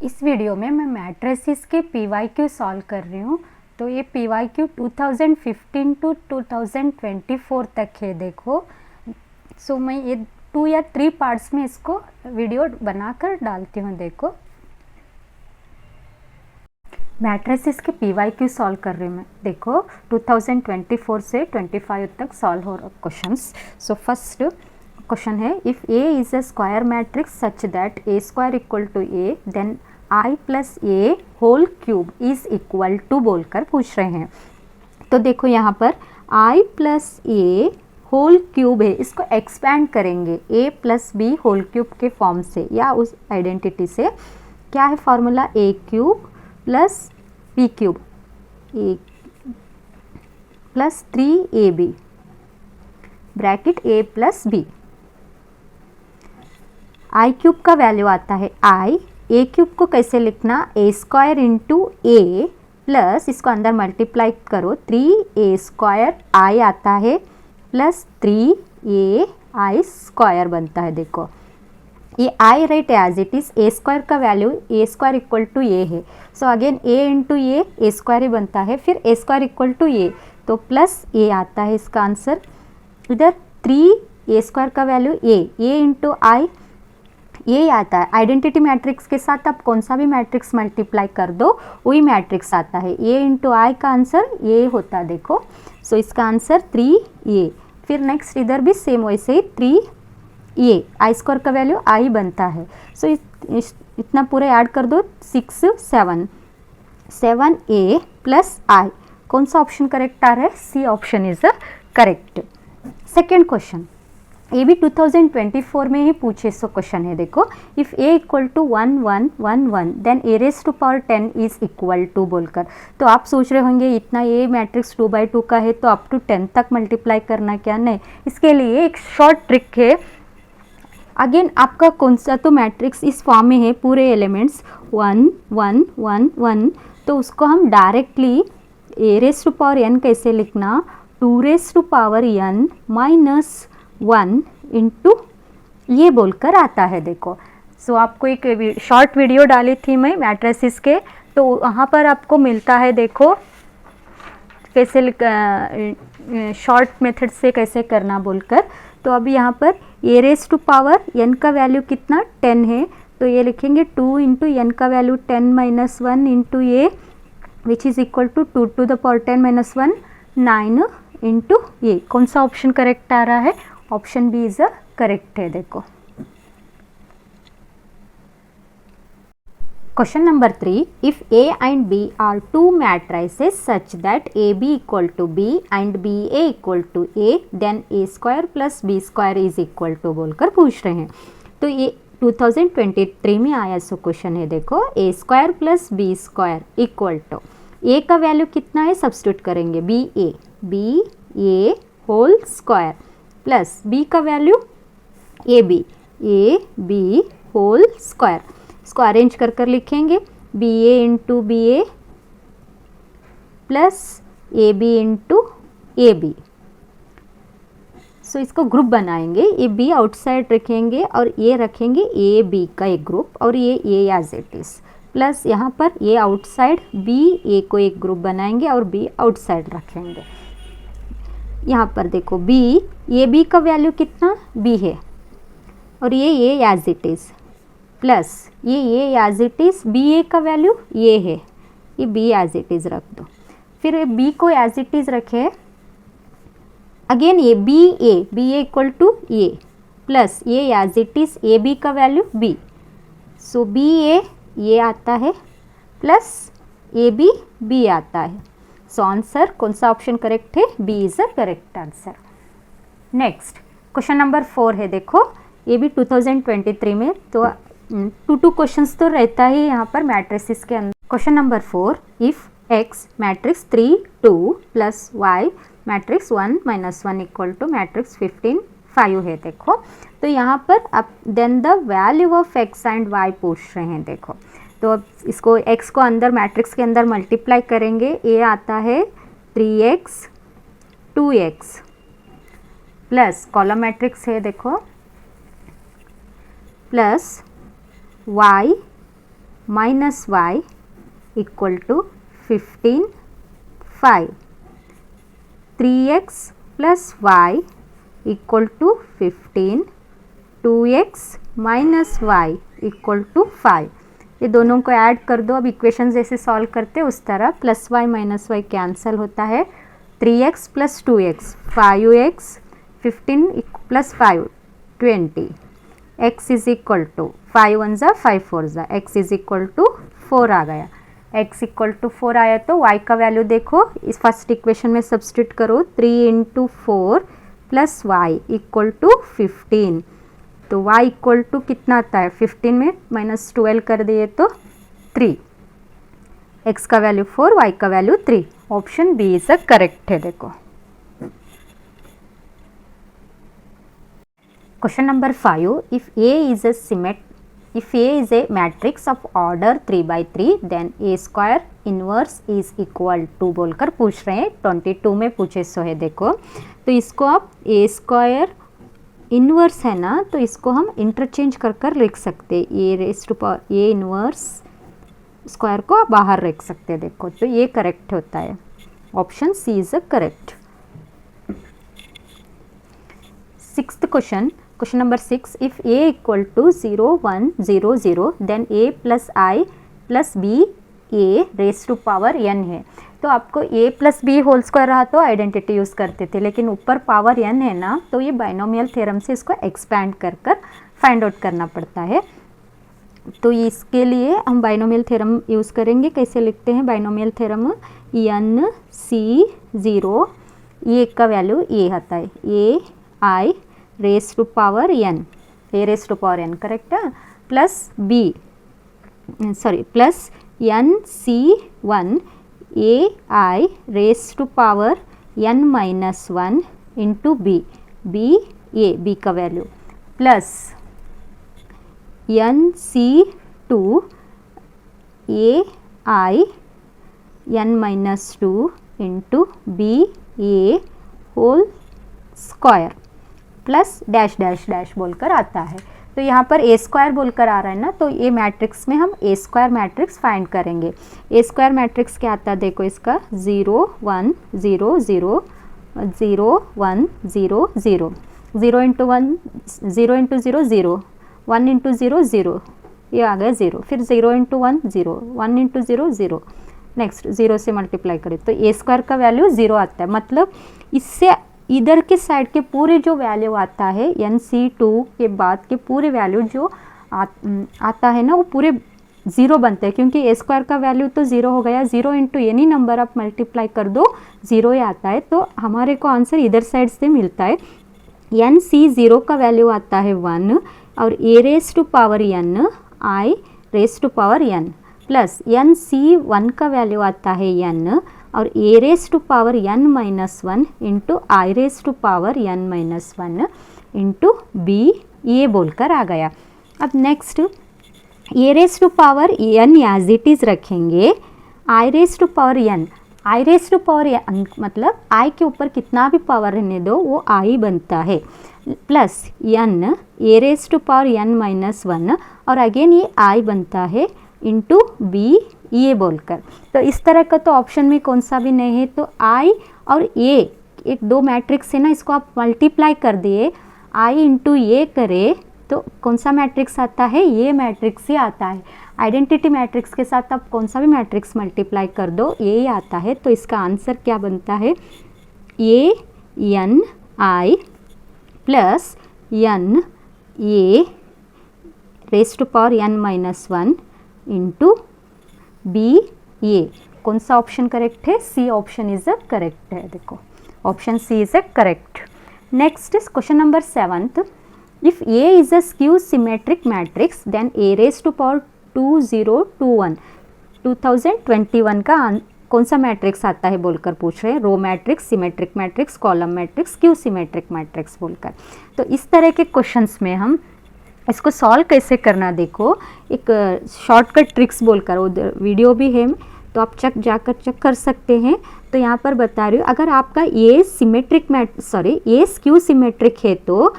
इस वीडियो में मैं मैट्रिसेस के PYQ सॉल्व कर रही हूँ। तो ये PYQ 2015 टू 2024 तक है। देखो सो मैं ये 2 या 3 पार्ट्स में इसको वीडियो बनाकर डालती हूँ। देखो मैट्रिसेस के PYQ सॉल्व कर रही हूँ मैं। देखो 2024 से 25 तक सॉल्व हो रहा क्वेश्चंस। सो फर्स्ट क्वेश्चन है, if A is a square matrix such that A square equal to A then I plus A whole cube is equal to बोलकर पूछ रहे हैं। तो देखो यहाँ पर I plus A whole cube है, इसको एक्सपैंड करेंगे A plus B whole cube के फॉर्म से या उस आइडेंटिटी से। क्या है formula? A cube plus B cube A plus 3AB bracket A plus B। I cube का वैल्यू आता है I, A क्यूब को कैसे लिखना? A square into A plus इसको अंदर मल्टीप्लाई करो 3A स्क्वायर I आता है प्लस 3AI स्क्वायर बनता है। देखो ये I right as it is, A square का value A square equal to A है। So again A into A square ही बनता है, फिर A square equal to A तो प्लस A आता है इसका आंसर। इधर 3A स्क्वायर का वैल्यू A इंटू I ये आता है। आइडेंटिटी मैट्रिक्स के साथ आप कौन सा भी मैट्रिक्स मल्टीप्लाई कर दो वही मैट्रिक्स आता है। A इंटू आई का आंसर ये होता है। देखो सो इसका आंसर 3A। फिर नेक्स्ट इधर भी सेम वैसे ही 3A, आई स्क्वायर का वैल्यू आई बनता है। सो इतना पूरे ऐड कर दो 6 7A प्लस आई। कौन सा ऑप्शन करेक्ट आ रहा है? C option is the correct. Second question ये भी 2024 में ही पूछे सो क्वेश्चन है। देखो if A equal to 1 1 1 1 then A raise to power 10 is equal to बोलकर। तो आप सोच रहे होंगे इतना ये मैट्रिक्स 2/2 का है तो अप टू 10 तक मल्टीप्लाई करना क्या? नहीं, इसके लिए एक शॉर्ट ट्रिक है। अगेन आपका कौन सा तो मैट्रिक्स इस फॉर्म में है, पूरे एलिमेंट्स 1 1 1 1, तो उसको हम directly A raise to power n कैसे लिखना? 2 raise to power n minus 1 into ये बोलकर आता है। देखो सो आपको एक शॉर्ट वीडियो डाली थी मैं मैट्रिसेस के, तो वहाँ पर आपको मिलता है। देखो कैसे शॉर्ट मेथड से कैसे करना बोलकर। तो अभी यहाँ पर A raise to power n का वैल्यू कितना? 10 है, तो ये लिखेंगे 2 इंटू n का value 10 minus 1 into A which is equal to 2 to the power 10 minus 1 9 into ये। कौन सा ऑप्शन करेक्ट आ रहा है? Option B is a correct है। देखो question number 3, if A and B are two matrices such that AB equal to B and BA equal to A then A square plus B square is equal to बोलकर पूछ रहे हैं। तो ये 2023 में आया सो क्वेश्चन है। देखो A square plus B square equal to A का वैल्यू कितना है? सब्स्टिट्यूट करेंगे BA whole square plus B का वैल्यू AB होल स्क्वायर। इसको अरेंज कर लिखेंगे BA into BA plus AB into AB। So इसको ग्रुप बनाएंगे, ये B आउटसाइड रखेंगे और ये रखेंगे AB का एक ग्रुप और ये एज इट इज, प्लस यहाँ पर ये आउटसाइड BA को एक ग्रुप बनाएंगे और B आउटसाइड रखेंगे। यहाँ पर देखो AB का वैल्यू कितना? B है और ये एज इट इज प्लस ये एज इट इज BA का वैल्यू ये है, ये B एज इट इज रख दो। फिर B को एज इट इज रखे, अगेन ये BA equal to A plus ये एज इट इज AB का वैल्यू B। सो BA ये आता है प्लस AB B आता है। सो आंसर कौन सा ऑप्शन करेक्ट है? B is a correct answer. Next question number 4 है। देखो ये भी 2023 में, तो 2 क्वेश्चंस तो रहता ही यहाँ पर मैट्रिसेस के अंदर। Question number 4, if X matrix 3 2 plus Y matrix 1 minus 1 equal to matrix 15 5 है। देखो तो यहाँ पर अब then the value of X and Y पूछ रहे हैं। देखो तो अब इसको X को अंदर मैट्रिक्स के अंदर मल्टीप्लाई करेंगे, ये आता है 3X 2X plus column matrix है। देखो plus Y minus Y equal to 15 5, 3x plus Y equal to 15, 2x minus Y equal to 5। ये दोनों को ऐड कर दो। अब इक्वेशन जैसे सॉल्व करते हैं उस तरह, plus Y minus Y cancel होता है, 3x plus 2x 5x, 15 plus 5 20, x is equal to 5 1 ज़ा 5 4 ज़ा, x इज इक्वल टू 4 आ गया। x इक्वल टू 4 आया तो y का वैल्यू देखो, इस फर्स्ट इक्वेशन में सब्स्टिट्यूट करो, 3 into 4 plus Y equal to 15, तो y इक्वल टू कितना आता है, 15 में माइनस 12 कर दिए तो 3, x का वैल्यू 4, y का value 3, option B is a correct है। देखो question number 5, if A is a matrix of order 3 by 3 then A square inverse is equal to बोलकर पूछ रहे हैं, 22 में पूछे सो है। देखो तो इसको आप A स्क्वायर इन्वर्स है ना, तो इसको हम इंटरचेंज कर कर लिख सकते हैं, A raise to power A inverse square को आप बाहर रख सकते हैं। देखो तो ये करेक्ट होता है, option C is a correct. Sixth question, question number 6, if a equal to 0 1 0 0 then a plus I plus B A raise to power n है। तो आपको a plus B whole square रहा तो आइडेंटिटी यूज़ करते थे, लेकिन ऊपर power n है ना, तो ये बाइनोमियल थ्योरम से इसको एक्सपैंड कर कर फाइंड आउट करना पड़ता है। तो इसके लिए हम बाइनोमियल थ्योरम यूज़ करेंगे। कैसे लिखते हैं बाइनोमियल थ्योरम, n c 0 ये का वैल्यू a आता है, a i raise to power n, a raise to power n correct है, plus b sorry plus n c 1 a i raise to power n minus 1 into b, b a b का value, plus n c 2 a i n minus 2 into b a whole square plus dash dash dash बोलकर आता है। तो यहाँ पर ए square बोलकर आ रहा है ना, तो ये मैट्रिक्स में हम ए स्क्वायर मैट्रिक्स फाइंड करेंगे। ए स्क्वायर मैट्रिक्स क्या आता है, देखो इसका 0 1 0 0 0 1 0 0, 0 इंटू 1 0 इंटू 0 0, 1 इंटू 0 0, ये आ गया 0, फिर 0 इंटू 1 0, 1 इंटू 0 0, नेक्स्ट 0 से मल्टीप्लाई करें तो ए स्क्वायर का वैल्यू 0 आता है। मतलब इससे इधर के साइड के पूरे जो वैल्यू आता है NC2 के बाद के पूरे वैल्यू जो आता है ना, वो पूरे 0 बनते हैं, क्योंकि ए स्क्वायर का वैल्यू तो 0 हो गया, 0 इंटू एनी नंबर आप मल्टीप्लाई कर दो 0 ही आता है। तो हमारे को आंसर इधर साइड से मिलता है। NC0 का वैल्यू आता है 1 और a raise to power n i raise to power n, plus NC1 का वैल्यू आता है n और a raise to power n minus 1 into I raise to power n minus 1 into b, ये बोलकर आ गया। अब next a raise to power n as it is रखेंगे, i raise to power n, i raise to power n मतलब i के ऊपर कितना भी पावर रहने दो वो i बनता है, plus n a raise to power n minus 1 और अगेन ये i बनता है इंटू b, ये बोलकर। तो इस तरह का तो ऑप्शन में कौन सा भी नहीं है, तो i और a एक दो मैट्रिक्स है ना, इसको आप मल्टीप्लाई कर दिए, i इंटू a करे तो कौन सा मैट्रिक्स आता है, ये मैट्रिक्स ही आता है। आइडेंटिटी मैट्रिक्स के साथ आप कौन सा भी मैट्रिक्स मल्टीप्लाई कर दो ये ही आता है। तो इसका आंसर क्या बनता है, a n i plus n a raise to power n minus 1 into B A. कौन सा ऑप्शन करेक्ट है, C option is a correct है। देखो option C is a correct. Next is question number 7th, if A is a skew symmetric matrix then A raise to power 2021 2021 का कौन सा matrix आता है बोलकर पूछ रहे हैं, row matrix, symmetric matrix, column matrix, skew symmetric matrix बोलकर। तो इस तरह के क्वेश्चंस में हम इसको सॉल्व कैसे करना, देखो एक शॉर्टकट ट्रिक्स बोलकर उधर वीडियो भी है, तो आप जाकर चेक कर सकते हैं। तो यहाँ पर बता रही हूँ, अगर आपका ये सिमेट्रिक ये स्क्यू सिमेट्रिक है तो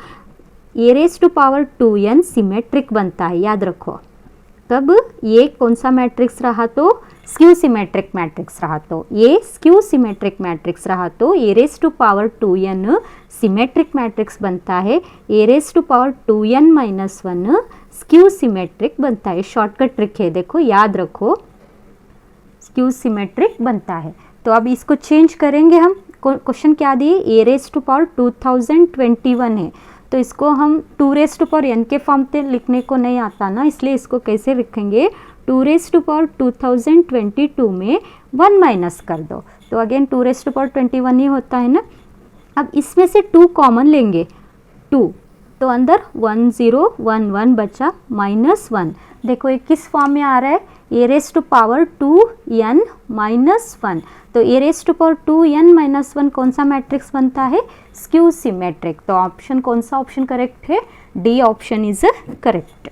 A raise to power 2n symmetric बनता है, याद रखो। तब ये कौन सा मैट्रिक्स रहा तो स्क्यू सिमेट्रिक मैट्रिक्स रहा तो ये स्क्यू सिमेट्रिक मैट्रिक्स रहा तो A raise to power 2n symmetric matrix बनता है, A raise to power 2n minus 1 skew symmetric बनता है। शॉर्टकट ट्रिक है, देखो याद रखो, स्क्यू सिमेट्रिक बनता है। तो अब इसको चेंज करेंगे हम। क्वेश्चन क्या दिए, ए रेज टू पावर 2021 है, तो इसको हम 2 रेज टू पावर n के फॉर्म पे लिखने को नहीं आता ना, इसलिए इसको कैसे लिखेंगे, 2 रेज टू पावर 2022 में 1 माइनस कर दो, तो अगेन 2 रेज टू पावर 21 ही होता है ना। अब इसमें से 2 कॉमन लेंगे, 2 तो अंदर 1011 बचा -1। देखो ये किस फॉर्म में आ रहा है, A raise to power 2n minus 1, तो A raise to power 2n minus 1 कौन सा मैट्रिक्स बनता है, स्क्यू सिमेट्रिक। तो ऑप्शन कौन सा ऑप्शन करेक्ट है, डी ऑप्शन इज करेक्ट।